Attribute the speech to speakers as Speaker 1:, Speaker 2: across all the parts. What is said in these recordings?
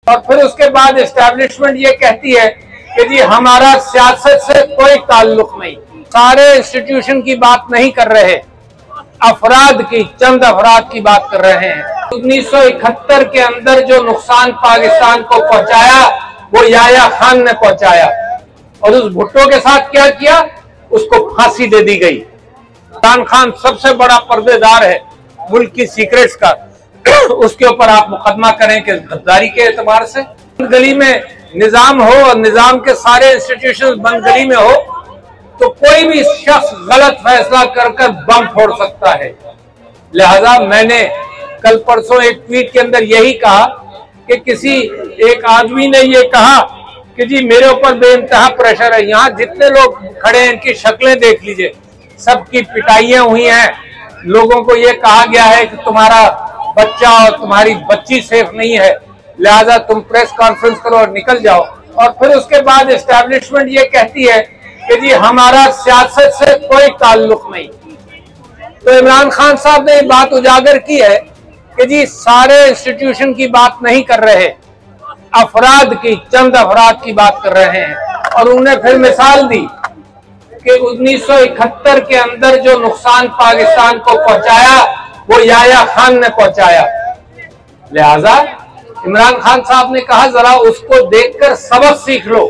Speaker 1: और फिर उसके बाद एस्टैब्लिशमेंट ये कहती है कि जी हमारा सियासत से कोई ताल्लुक नहीं, सारे इंस्टीट्यूशन की बात नहीं कर रहे, अफराद की, चंद अफराद की बात कर रहे हैं। 1971 के अंदर जो नुकसान पाकिस्तान को पहुंचाया वो याया खान ने पहुंचाया, और उस भुट्टो के साथ क्या किया, उसको फांसी दे दी गई। इमरान खान सबसे बड़ा पर्देदार है मुल्क की सीक्रेट्स का, उसके ऊपर आप मुकदमा करें कि गद्दारी के एतबार से गली में निजाम हो और निजाम के सारे इंस्टीट्यूशन बंद गली में हो तो कोई भी शख्स गलत फैसला कर बम फोड़ सकता है। लिहाजा मैंने कल परसों एक ट्वीट के अंदर यही कहा कि किसी एक आदमी ने ये कहा कि जी मेरे ऊपर बेइंतहा प्रेशर है, यहाँ जितने लोग खड़े हैं इनकी शक्लें देख लीजिए, सबकी पिटाइयां हुई हैं, लोगों को ये कहा गया है कि तुम्हारा बच्चा और तुम्हारी बच्ची सेफ नहीं है, लिहाजा तुम प्रेस कॉन्फ्रेंस करो और निकल जाओ। और फिर उसके बाद एस्टैब्लिशमेंट ये कहती है कि जी हमारा सियासत से कोई ताल्लुक नहीं। तो इमरान खान साहब ने ये बात उजागर की है कि जी सारे इंस्टीट्यूशन की बात नहीं कर रहे, अफराद की, चंद अफराद की बात कर रहे हैं। और उन्होंने फिर मिसाल दी कि 1971 के अंदर जो नुकसान पाकिस्तान को पहुंचाया वो याया खान ने पहुंचाया। लिहाजा इमरान खान साहब ने कहा जरा उसको देखकर सबक सीख लो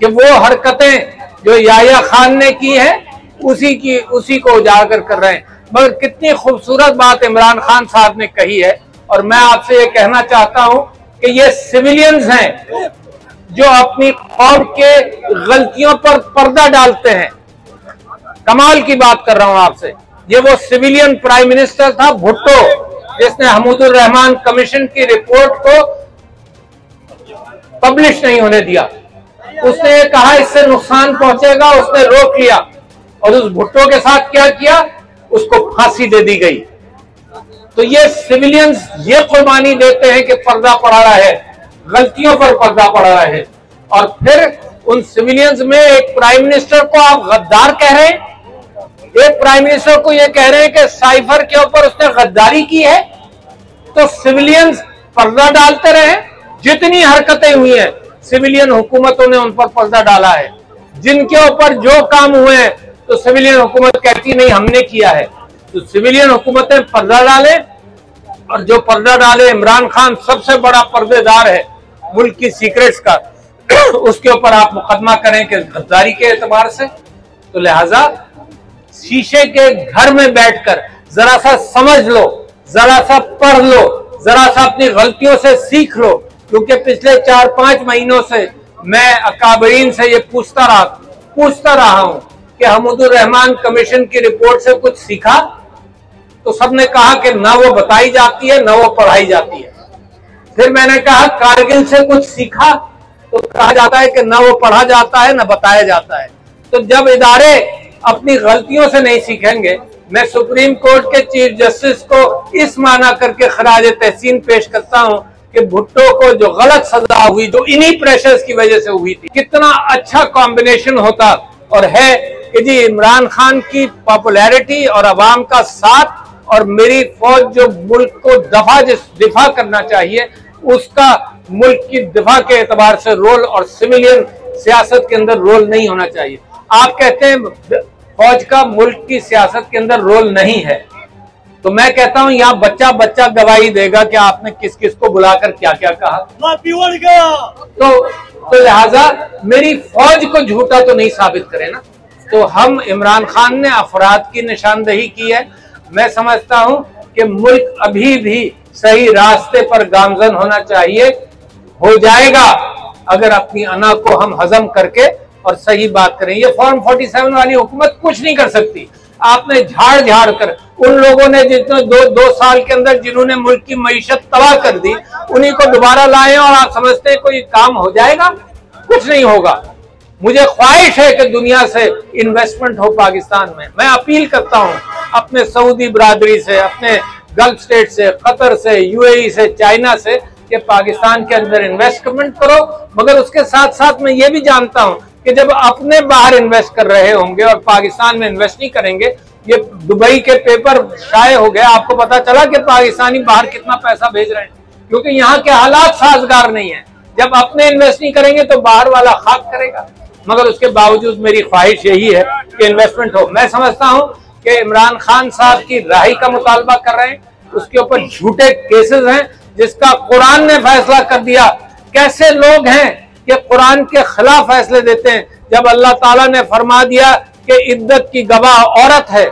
Speaker 1: कि वो हरकतें जो याया खान ने की है उसी को उजागर कर रहे हैं। मगर कितनी खूबसूरत बात इमरान खान साहब ने कही है, और मैं आपसे ये कहना चाहता हूं कि ये सिविलियंस हैं जो अपनी कौम के गलतियों पर पर्दा डालते हैं। कमाल की बात कर रहा हूं आपसे, ये वो सिविलियन प्राइम मिनिस्टर था भुट्टो जिसने हमीदुर रहमान कमीशन की रिपोर्ट को पब्लिश नहीं होने दिया। उसने ये कहा इससे नुकसान पहुंचेगा, उसने रोक लिया, और उस भुट्टो के साथ क्या किया, उसको फांसी दे दी गई। तो ये सिविलियंस ये कुर्बानी देते हैं कि पर्दा पड़ा रहा है, गलतियों पर पर्दा पड़ा रहा है, और फिर उन सिविलियंस में एक प्राइम मिनिस्टर को आप गद्दार कह रहे हैं, एक प्राइम मिनिस्टर को यह कह रहे हैं कि साइफर के ऊपर उसने गद्दारी की है। तो सिविलियंस पर्दा डालते रहे, जितनी हरकतें हुई हैं सिविलियन हुकूमतों ने उन पर पर्दा डाला है, जिनके ऊपर जो काम हुए हैं तो सिविलियन हुकूमत कहती नहीं हमने किया है। तो सिविलियन हुकूमतें पर्दा डाले, और जो पर्दा डाले, इमरान खान सबसे बड़ा पर्देदार है मुल्क की सीक्रेट्स का, उसके ऊपर आप मुकदमा करें कि गद्दारी के एतबार से। तो लिहाजा शीशे के घर में बैठकर जरा सा समझ लो, जरा सा पढ़ लो, जरा सा अपनी गलतियों से सीख लो, क्योंकि पिछले 4-5 महीनों से मैं अकाबरीन से ये पूछता रहा हूं कि हमीदुर रहमान कमीशन की रिपोर्ट से कुछ सीखा, तो सबने कहा कि ना वो बताई जाती है ना वो पढ़ाई जाती है। फिर मैंने कहा कारगिल से कुछ सीखा, तो कहा जाता है कि ना वो पढ़ा जाता है ना बताया जाता है। तो जब इदारे अपनी गलतियों से नहीं सीखेंगे, मैं सुप्रीम कोर्ट के चीफ जस्टिस को इस माना करके खराज तहसीन पेश करता हूं कि भुट्टो को जो गलत सजा हुई, जो इन्हीं प्रेशर्स की वजह से हुई थी, कितना अच्छा कॉम्बिनेशन होता और है कि जी इमरान खान की पॉपुलैरिटी और अवाम का साथ, और मेरी फौज जो मुल्क को दिफा करना चाहिए उसका मुल्क की दिफा के एतबार से रोल, और सिविलियन सियासत के अंदर रोल नहीं होना चाहिए। आप कहते हैं फौज का मुल्क की सियासत के अंदर रोल नहीं है, तो मैं कहता हूं यहाँ बच्चा बच्चा गवाही देगा कि आपने किस किस को बुलाकर क्या क्या कहा। तो लिहाजा मेरी फौज को झूठा तो नहीं साबित करे ना। तो हम इमरान खान ने अफराद की निशानदेही की है। मैं समझता हूं कि मुल्क अभी भी सही रास्ते पर गामजन होना चाहिए, हो जाएगा अगर अपनी अना को हम हजम करके और सही बात करें। ये फॉर्म 47 वाली हुकूमत कुछ नहीं कर सकती। आपने झाड़ कर उन लोगों ने जितने दो साल के अंदर जिन्होंने मुल्क की मईशत तबाह कर दी, उन्हीं को दोबारा लाए और आप समझते हैं कोई काम हो जाएगा? कुछ नहीं होगा। मुझे ख्वाहिश है कि दुनिया से इन्वेस्टमेंट हो पाकिस्तान में। मैं अपील करता हूं अपने सऊदी बरादरी से, अपने गल्फ स्टेट से, कतर से, यूएई से, चाइना से कि पाकिस्तान के अंदर इन्वेस्टमेंट करो। मगर उसके साथ साथ मैं ये भी जानता हूं कि जब अपने बाहर इन्वेस्ट कर रहे होंगे और पाकिस्तान में इन्वेस्ट नहीं करेंगे, ये दुबई के पेपर शाये हो गए, आपको पता चला कि पाकिस्तानी बाहर कितना पैसा भेज रहे हैं। क्योंकि यहाँ के हालात साजगार नहीं है। जब अपने इन्वेस्ट नहीं करेंगे तो बाहर वाला खाक करेगा। मगर उसके बावजूद मेरी ख्वाहिश यही है कि इन्वेस्टमेंट हो। मैं समझता हूँ कि इमरान खान साहब की राही का मुतालबा कर रहे हैं, उसके ऊपर झूठे केसेस हैं जिसका कुरान ने फैसला कर दिया। कैसे लोग हैं कि कुरान के खिलाफ फैसले देते हैं, जब अल्लाह ताला ने फरमा दिया कि इद्दत की गवाह औरत है,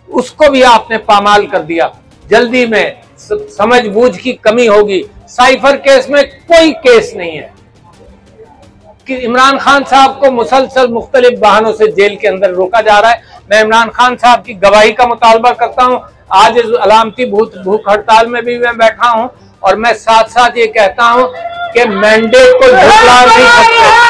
Speaker 1: उसको भी आपने पामाल कर दिया। जल्दी में समझ बूझ की कमी होगी। साइफर केस में कोई केस नहीं है कि इमरान खान साहब को मुसलसल मुख्तलिफ बहानों से जेल के अंदर रोका जा रहा है। मैं इमरान खान साहब की गवाही का मुतालबा करता हूं। आज इस अलामती भूख हड़ताल में भी मैं बैठा हूं और मैं साथ साथ ये कहता हूं कि मैंडेट को झुठला नहीं सकते।